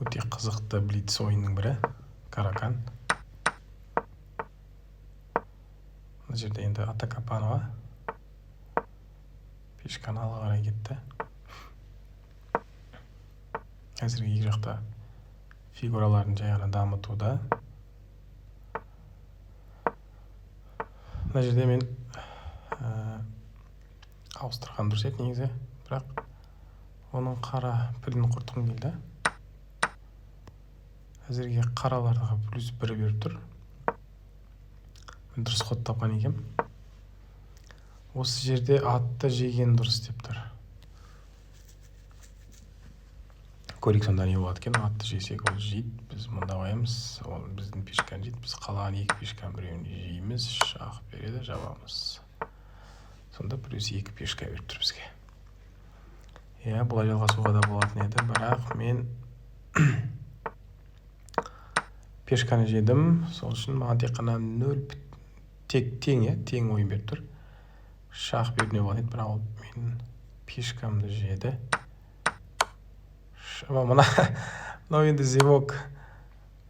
Өте қызықты блиц ойынның бірі Каракан. Мына жерде енді Атакапанова пешканы алға қарай кетті. Әзірге екі жақта фигураларын жай ғана дамытуда. Мына жерде мен ауыстырған дұрыс еді негізі, бірақ оның қара пілін құртқым келді. Әзірге қараларға плюс 1 беріп тұр. Мен дұрыс ход тапқан екем. Осы жерде атты жеген дұрыс деп тұр. Көрейік сонда не болады екен. Атты жесек ол жейді. Біз мұнда қоямыз. Ол біздің пешканы жейді. Біз қалаған екі пешканы біреуін жейміз. Шах береді, жабамыз. Сонда плюс 2 пешка беріп тұр бізге. Бұлай жалғасуға да болатын еді, бірақ мен пешканы жедім. Сол үшін маған тек қана 0 тең ойын беріп тұр. Шах беріп не болады еді, бірақ ол мен пешкамды жеді. Мынау енді зевок.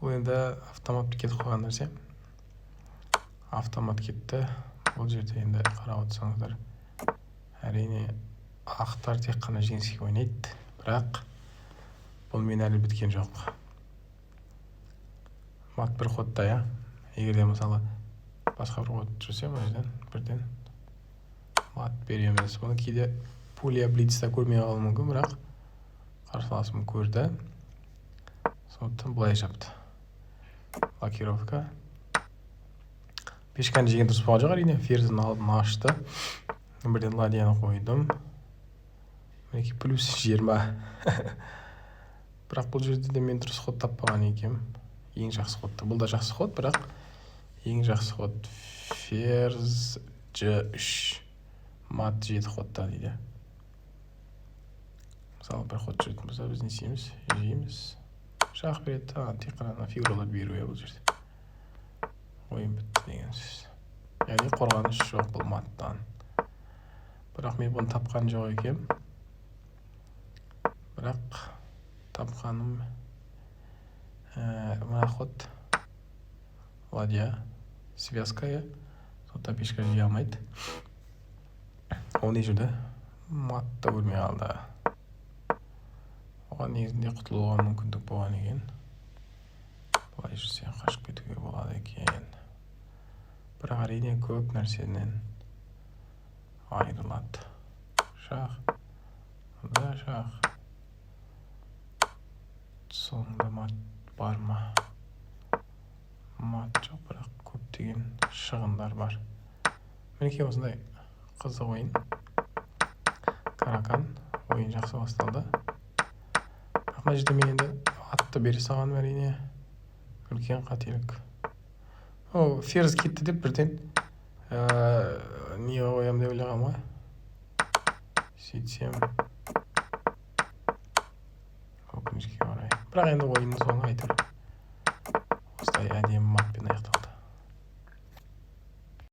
Бұл енді автомат кетіп қойған нәрсе. Автомат кетті. Бұл жерде енді қарап отырсаңыздар, әрине ақтар тек қана жеңіске ойнайды, бірақ бұл мен әлі біткен жоқ. Мат бір ходта, егерде мысалы басқа бір ход жүрсе, бірден мат береміз. Бұны кейде пулья блицта көрмей қалуы мүмкін, бірақ қарсыласым көрді. Сондықтан былай жапты. Блокировка. Пешканы жеген дұрыс болған жоқ, әрине. Ферзін алдын ашты. Бірден ладьяны қойдым. Мінекей плюс 20. Бірақ бұл жерде де мен дұрыс ход таппаған екем. Ең жақсы ход. Бұл да жақсы ход, бірақ ең жақсы ход ферзь G3. Мат 7 ходта дейді. Мысалы бір ход жүретін болса, біз не істейміз? Жейміз. Шах береді. Тек қана фигуралар беру бұл жерде. Ойын бітті деген сөз. Яғни қорғаныш жоқ бұл маттан. Бірақ мен бұны тапқан жоқ екем. Бірақ тапқаным мына ход ладья связкая. Сонда пешка жей алмайды. Ол не жүрді? Матта көрмей қалды. Оған негізінде құтылуға мүмкіндік болған екен. Бұлай жүрсе қашып кетуге болады екен. Бірақ әрине көп нәрседен айырылады. Шах. Мұнда шах. Соңында мат бар ма? Мат жоқ, бірақ көптеген шығындар бар. Мінекей осындай қызық ойын. Каракан. Ойын жақсы басталды. Мына жерде мен енді атты бере салғаным әрине үлкен қателік. Ферзь кетті деп бірден не қоямын деп ойлағам ғой. Сөйтсем өкінішке орай. Бірақ енді ойынның соңы әйтеуір осылай әдемі